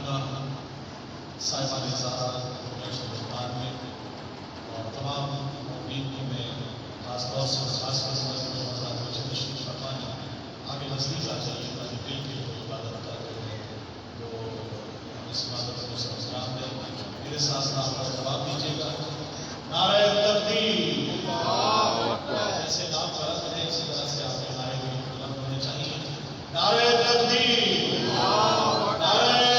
بارگاہ صاحبان زہرا ہندوستان میں اور تمام مومنین میں خاص طور سے خاص تشریف فرمانے آگے نزدیک آ جائیے تاکہ دل کی جو عبادت کر رہے ہیں وہ اس عبادت کو سرانجام دیں. میرے ساتھ پر جواب دیجیے گا. نعرہ تکبیر. ایسے نام غلط ہے اسی طرح سے آپ کے نعرے بھی بلند ہونے چاہیے. نعرہ تکبیر. نعرہ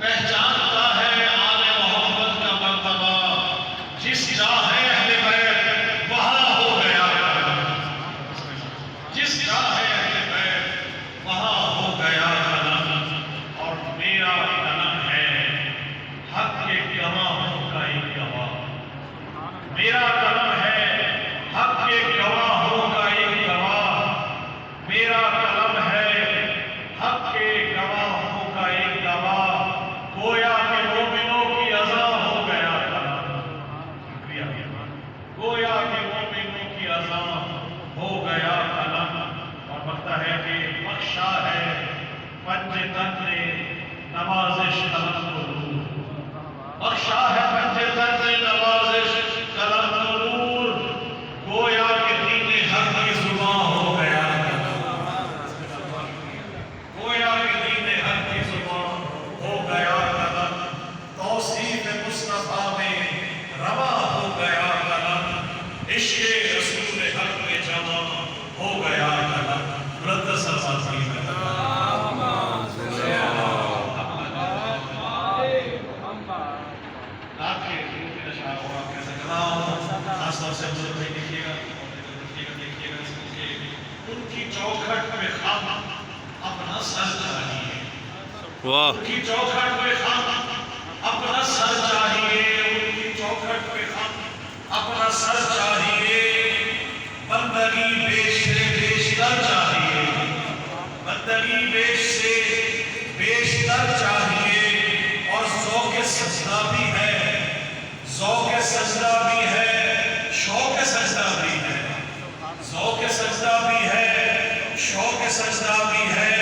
پہچانتا ہے آل محمد کی چوکھٹ پہ ہم اپنا سر چاہیے، واہ ان کی چوکھٹ پہ ہم اپنا سر چاہیے، ان کی چوکھٹ پہ ہم اپنا سر چاہیے، بندگی بیش سے بیشتر چاہیے، بندگی بیش سے بیشتر چاہیے، اور ذوق سجدہ بھی ہے، ذوق سجدہ بھی ہے، شوق سجدہ بھی ہے، ذوق سجدہ بھی ہے، شوق سجدہ بھی ہے،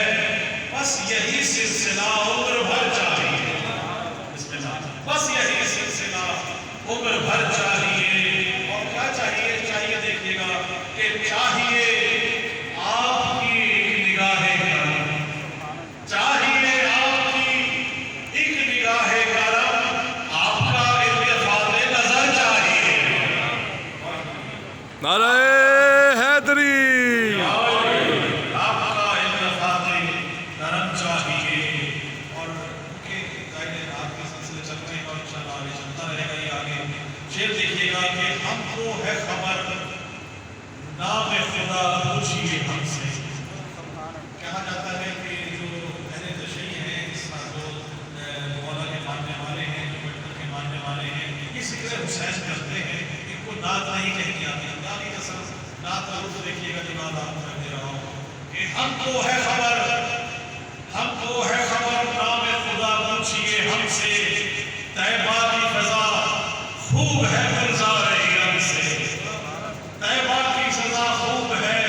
بس یہی سلسلہ عمر بھر چاہیے، بس یہی سلسلہ عمر بھر چاہیے۔ اور کیا چاہیے؟ چاہیے دیکھیے گا کہ چاہیے آپ کی ایک نگاہ کرم، چاہیے آپ کی ایک نگاہ کرم، آپ کا التفات نظر چاہیے، نعرہ حیدری، آپ کا التفات کرم چاہیے۔ اور آپ کے سلسلے چلتے ہیں اور انشاءاللہ آگے چلتا رہے گا۔ یہ آگے شعر دیکھیے گا کہ ہم کو ہے خبر نام خدا پوچھیے ہم سے۔ کہا جاتا ہے کہ جو اہل تشیع ہیں، اس کا جو مولا کے ماننے والے ہیں، جو بٹر کے ماننے والے ہیں، یہ ذکر حسین کرتے ہیں، ان کو نعت نہیں کہتی آتی، اللہ کی قسم نعت کا لطف دیکھیے گا جو نعت آپ کو دے رہا ہوں کہ ہم کو ہے خبر، ہم کو ہے خبر نام خدا پوچھیے ہم سے، طیبہ کی فضا خوب ہے گلزار ارم سے، طیبہ کی فضا خوب ہے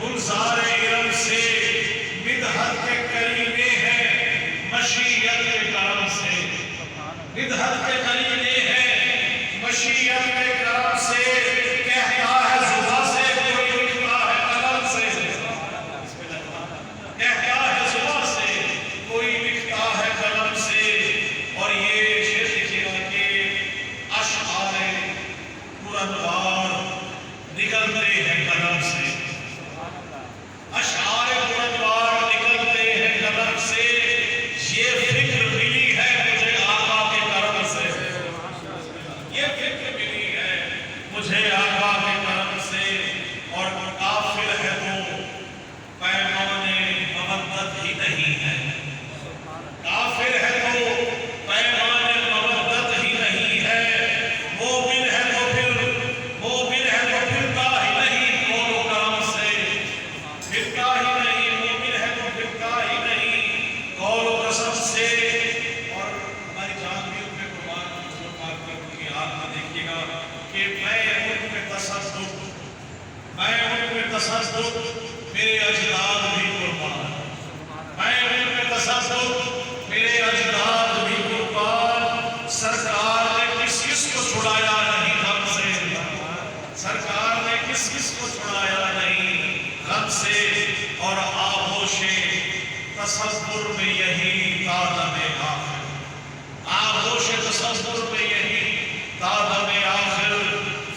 گلزار ارم سے، مدحت کے کرینے ہیں مشیت کے کرم سے، مدحت کے کرینے ہیں مشیت کے کرم سے، کہتا ہے زباں سے کوئی لکھتا ہے قلم سے، کہتا ہے زباں سے کوئی لکھتا ہے قلم سے۔ اور یہ شعر دیکھیے گا کہ اشعار قرآنوار نکلتے ہیں قلم سے، اشعار قرآنوار نکلتے ہیں قلم سے، یہ فکر ملی ہے مجھے آقا کے کرم سے، یہ فکر ملی ہے مجھے آقا کے کرم سے۔ اور کافر ہے تو پیمان مودت ہی نہیں ہے، کافر ہے تو پیمان مودت ہی نہیں ہے، مومن ہے تو پھرتا ہی نہیں قول و کرم سے، پھرتا ہی نہیں، مومن ہے تو پھرتا ہی نہیں قول و قسم سے۔ اور ہماری جان بھی ان پہ قربان حضور پاک پر ان کی آنکھ میں دیکھیے گا کہ میں ان پہ تصدق، میں ان پہ تصدق، میرے اجداد بھی قربان، میں ان پہ تصدق، میرے اجداد بھی قربان، سرکار نے کس کس کو چھڑایا نہیں غم سے، سرکار نے کس کس کو چھڑایا نہیں غم سے۔ اور آغوش تصور میں یہی تادم آخر، آغوش تصور میں یہی تادم آخر،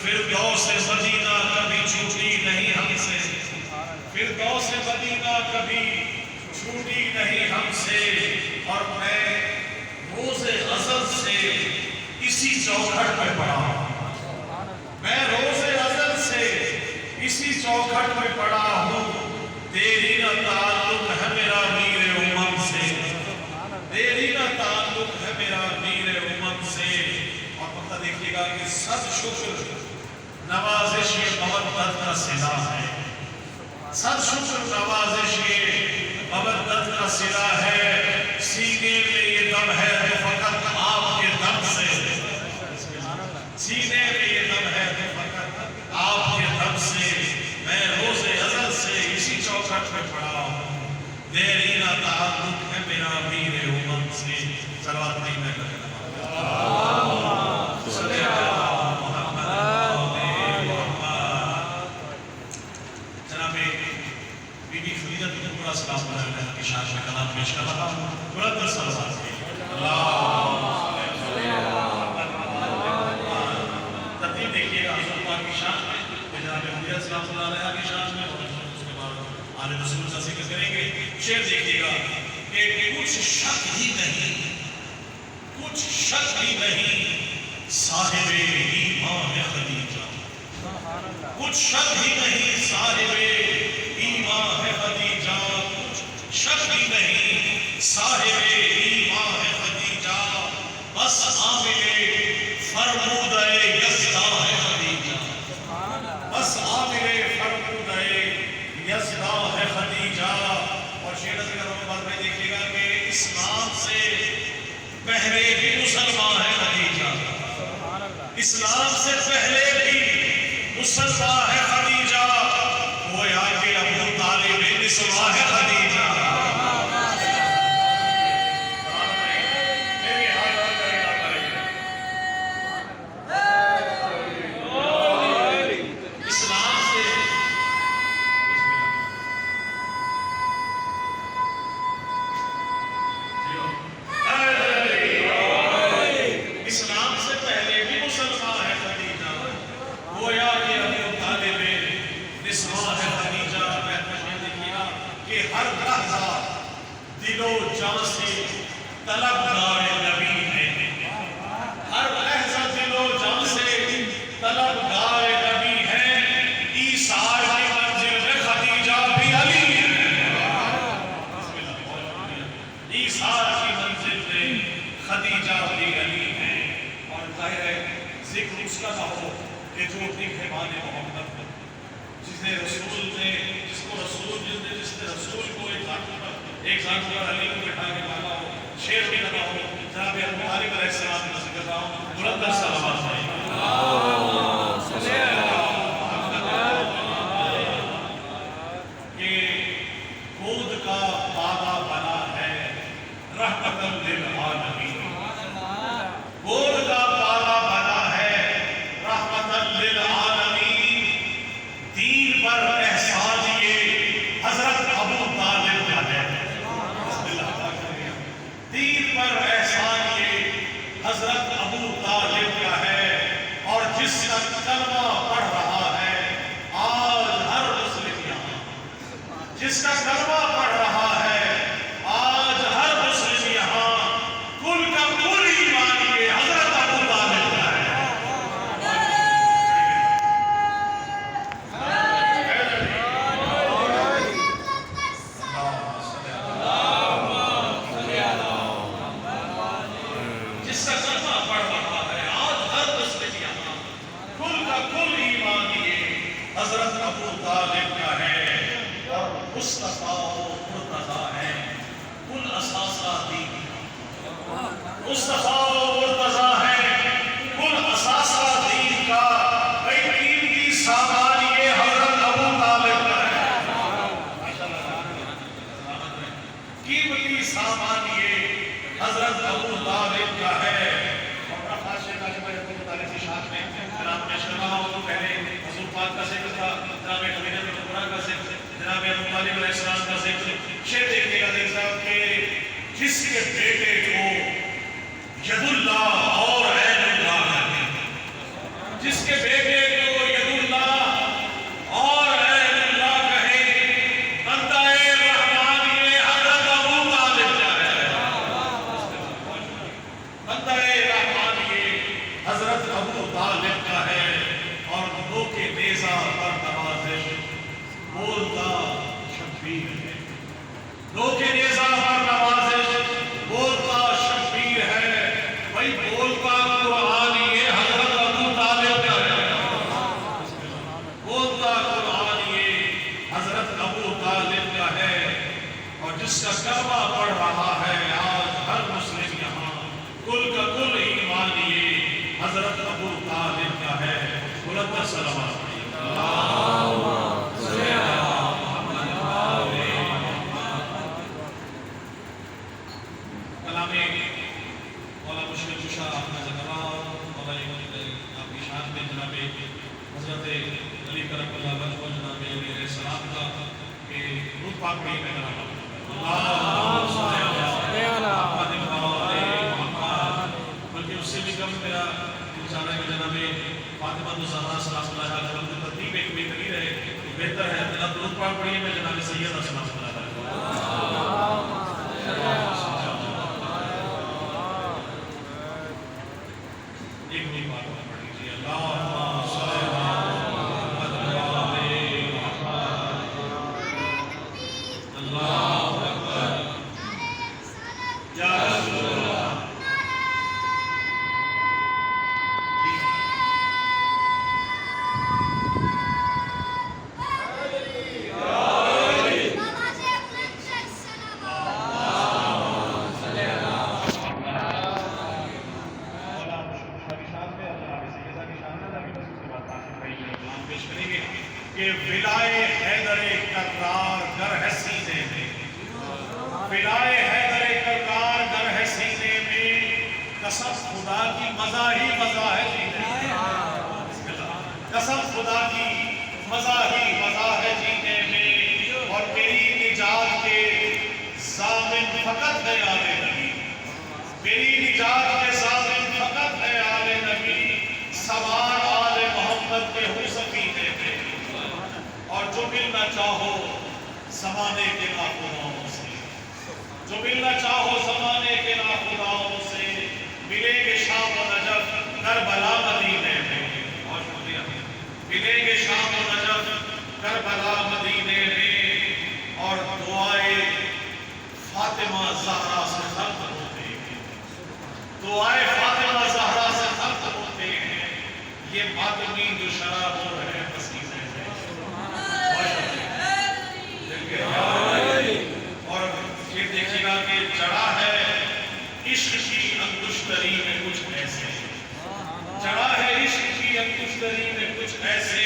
فردوس مدینہ کبھی چھوٹی نہیں ہم سے، فردوس مدینہ کبھی چھوٹی نہیں ہم سے۔ اور میں روز ازل سے اسی چوکھٹ پہ پڑا ہوں، میں روز ازل سے اسی چوکھٹ پہ پڑا ہوں، تیری نہ تعلق ہے میرا میر امم سے، تیری نہ تعلق ہے میرا میر امم سے۔ اور وقت دیکھیے گا کہ صد شکر نوازش مودت کا صلہ ہے، صد شکر نوازش مودت کا صلہ ہے، سینے میں یہ دم ہے تو فقط آپ کے دم سے، سینے میں یہ دم ہے تو فقط آپ کے دم سے۔ میں روز ازل سے اسی چوکھٹ پہ پڑا ہوں، تیری نہ تعلق ہے میرا میر امم سے۔ صلوات نہیں میں کرتا بی بی فریدہ کو پورا سلام بنایا ہے کہ شان میں کلام پیش کر رہا ہوں، بلند صلوات کی ترتیب دیکھیے گا حضور پاک کی شان میں، جناب فریدہ سلام اللہ علیہ کی شان میں، اور اس کے بعد آل رسول کا ذکر کریں گے۔ شعر دیکھیے گا کہ کچھ شک ہی نہیں، کچھ شک ہی نہیں صاحب ایمان خدیجہ، کچھ شک ہی نہیں صاحب ایمان صاحب ایمان ہے خدیجہ، بس عامل فرمودہ یزدہ ہے خدیجہ، بس عامل فرمودہ یزدہ ہے خدیجہ۔ اور شیعہ کے بعد میں دیکھیے گا کہ اسلام سے پہلے بھی مسلمان ہے خدیجہ، اسلام سے پہلے بھی مسلمان ہے خدیجہ، گویا کہ ابو طالب نسواں ہے خدیجہ۔ دل و جان سے طلبگار نبی ہے، ہر لحظہ دل و جان سے طلبگار نبی ہے، ایثار کی منزل میں خدیجہ بھی علی ہے، ایثار کی منزل میں خدیجہ بھی علی ہے۔ اور ظاہر ہے ذکر اس کا نہ ہو کہ جو اپنی خیبان محمد جس نے رسول نے جس کو رسول جس نے رسول کو ایک ذات پر علی کو بٹھا کے مانا ہو، شیر بھی لگا ہو، جناب ابو طالب علیہ السلام کا ذکر رہا ہوں، بلند صلوات ہے کہ خود کا باغا بنا ہے رحمت للعالمین، خود کا باغا بنا ہے رحمت للعالمین، دین پر احسان یہ حضرت ابو طالب کا ہے، دین پر احسان یہ حضرت ابو طالب کا ہے۔ اور جس کا کلمہ پڑھ رہا ہے آج ہر مسلم یہاں، جس کا کلمہ پڑھ رہا ہے آج ہر مسلم یہاں، کل کا کل ایمان یہ حضرت ابو طالب کا ہے۔ جس کا کلمہ پڑھ رہا ہے آج ہر مسلم یہاں، کل کا کل ایمان یہ حضرت ابو طالب کا ہے۔ اور مصطفیٰ و مرتضیٰ ہے کل اثاثہ دین، مصطفیٰ و مرتضیٰ ہے کل اثاثہ دین کا، بھئی قیمتی سامان یہ حضرت ابو طالب کا ہے، قیمتی سامان یہ حضرت ابو طالب کا ہے۔ اور خاص شیخ ابو طالب کی شان میں جناب میں شرما ہوں تو پہلے حضور پاک کا ذکر تھا، جناب خدیجہ بنت قرہ کا ذکر، جناب ابو طالب علیہ السلام کا ذکر، شیخ دیکھنے کا دیکھتا کہ جس کے بیٹے کو ید اللہ اور عین اللہ ہے، جس کے بیٹے کو ید اللہ اور عین اللہ کہے، بندہ رحمان یہ حضرت ابو طالب کا ہے، بندہ رحمان یہ حضرت ابو طالب کا ہے۔ اور لو کے نیزہ پر نوازش بولتا شبیر ہے، لو کے نیزہ پر نوازش بولتا شبیر ہے، بھئی بولتا قرآن یہ حضرت ابو طالب کا ہے، بولتا قرآن یہ حضرت ابو طالب کا ہے۔ اور جس کا کلمہ پڑھ رہا ہے آج ہر مسلم یہاں، کل کا کل ایمان یہ حضرت ابو طالب کا ہے۔ بلند صلوات کلام مولا مشکل کشا اپنا ذکرہ مولا آپ کی شان میں جناب حضرت علی کرم اللہ وجہ جناب علی علیہ السلام کا کہ روح پاک بھی میں جناب بلکہ اس سے بھی کم میرا چاہتا ہے کہ جناب فاطمہ الزہرا صلی اللہ علیہ وسلم کی ترتیب ایک بہتری رہے، بہتر ہے جناب درود پاک پڑھیے میں جناب سیدہ صلی اللہ علیہ وسلم ایک بھی بات پڑھ لیجیے، اللہم صلی علی محمد و آلِ محمد، اللہ اکبر، ولائے حیدر کرار گر ہے سینے میں، ولائے حیدر کرار گر ہے سینے میں، قسم خدا کی مزہ ہی مزہ ہے جینے میں، قسم خدا کی مزہ ہی مزہ ہے جینے میں، اور میری نجات کے ضامن فقط ہے آل نبی، میری نجات کے ضامن فقط ہے آل نبی، سوار آل محمد کے ہو سفینے میں، اور جو ملنا چاہو زمانے کے ناخداؤں سے، جو ملنا چاہو زمانے کے ناخداؤں سے، ملیں گے شام و نجف کربلا مدینے میں، اور شکریہ، ملیں گے شام و نجف کربلا مدینے میں، اور دعائے فاطمہ زہرا سے ختم ہوتے ہیں، دعائے فاطمہ زہرا سے ختم ہوتے ہیں، یہ ماتمی جو شراب ہو رہے ہیں پسینے میں، اور یہ دیکھیے گا کہ جڑا ہے عشق کی انگشتری میں کچھ ایسے، جڑا ہے عشق کی انگشتری میں کچھ ایسے،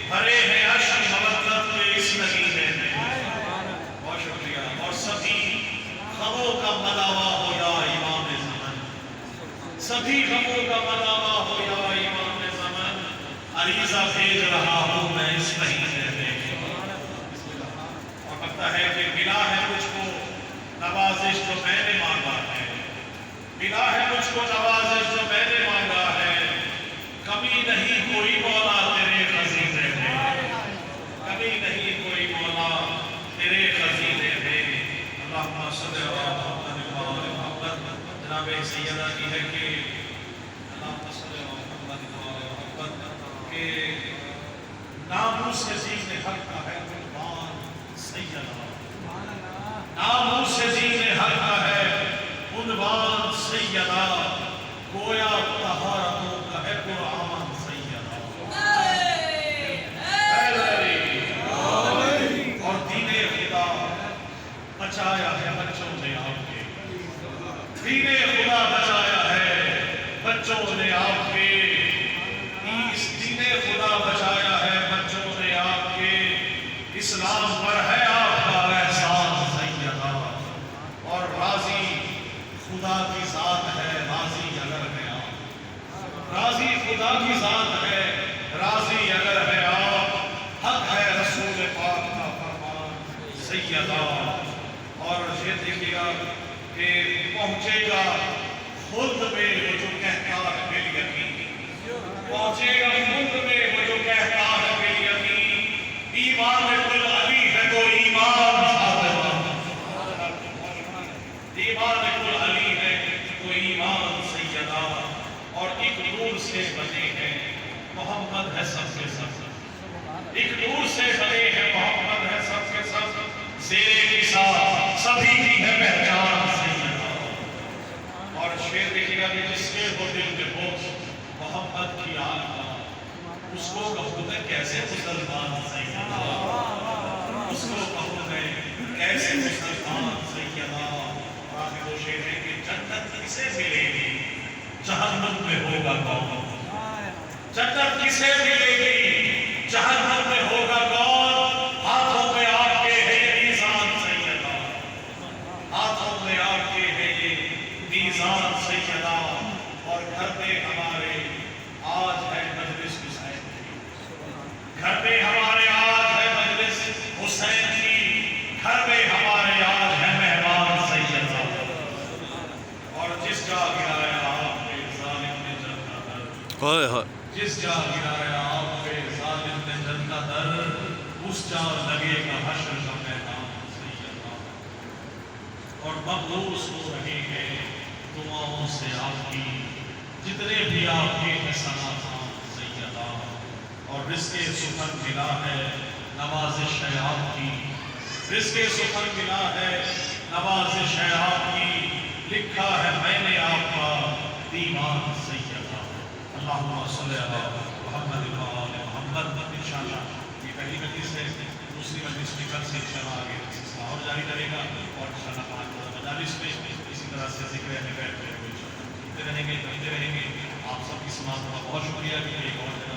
بھرے ہیں عشق مودت کے اس نگینے میں، بہت شکریہ، اور سبھی غموں کا مداوا ہو یا امام زمان، سبھی غموں کا مداوا ہو یا امام زمان، عریضہ بھیج رہا ہوں میں اس مہینے میں، اور لگتا ہے کہ ملا ہے مجھ کو نوازش جو میں نے مانگا ہے، ملا ہے مجھ کو نوازش جو میں نے مانگا ہے، کمی نہیں کوئی مولا تیرے خزینے میں، کمی نہیں کوئی مولا تیرے خزینے میں، اللہم صلی اللہ علیہ محمد، جناب سیدہ کی ہے کہ اللہم صلی اللہ علیہ محمد کہ ناموس دین حق کا ہے عنوان سیدہ، ناموس دین حق کا ہے عنوان سیدہ، گویا طہارتوں کا ہے قرآن سیدہ، اور دین خدا بچایا ہے بچوں نے آپ کے، دین خدا بچایا ہے بچوں نے آپ کے، اس دین خدا بچایا ہے بچوں نے آپ کے، اسلام پر ہے آپ کا احسان سیدہ، اور راضی خدا کی ذات ہے راضی اگر ہے آپ، راضی خدا کی ذات ہے راضی اگر ہے آپ، حق ہے رسول پاک کا فرمان سیدہ، اور یہ دیکھیے گا کہ پہنچے گا خلد میں وہ جو کہتا ہے بالیقین، پہنچے گا خلد میں وہ جو کہتا ہے بالیقین، ایمان کل علی ہے تو ایمان فاطمہ، ایمان کل علی ہے تو ایمان سیدہ، اور ایک نور سے بنے ہیں محمد ہے سب کے سب، ایک نور سے بنے ہیں محمد ہے سب کے سب، زیر نثار سبھی کی ہے پہچان سیدہ، اور شعر دیکھیے گا کہ جس کے ہو دل کے بوجھ محمد کی آل کا، اس کو کہوں میں کیسے مسلمان سیدہ، اس کو کہوں میں کیسے مسلمان سیدہ، آخر وہ شعر ہے کہ جنت کسے ملے گی جہنم میں ہوگا کون، جنت کسے ملے گی جہنم میں ہوگا کون، ہاتھوں میں آپ کے ہے یہ میزان سیدہ، ہاتھوں میں آپ کے ہے یہ میزان سیدہ، اور گھر میں ہمارے آج ہے مجلس حسین کی، گھر میں ہمارے آج ہے مجلس حسین کی، گھر میں ہمارے آج ہے مہمان سیدہ، اور جس جا گرایا آپ نے ظالم نے جن کا در، جس جا گرایا آپ پہ ظالم نے جن کا در، اس جا لگے گا حشر کا میدان سیدہ، اور مبعوث ہو رہے ہیں دعاؤں سے آپ کی جتنے بھی آپ کے احسانات سیدہ، اور رزق سخن ملا ہے نوازش ہے آپ کی، رزق سخن ملا ہے نوازش ہے آپ کی، لکھا ہے میں نے آپ کا دیوان سیدہ، اللہم صلی علی محمد وآل محمد، انشاءاللہ یہ پہلی مجلس ہے، دوسری مجلس میں کل سے انشاءاللہ آگے سلسلہ اور جاری رہے گا، اور انشاءاللہ 5 مجالس میں اسی طرح سے ذکر اہل بیت میں رہیں گے، آپ سب کی سماعت کا بہت شکریہ کہ ایک اور جگہ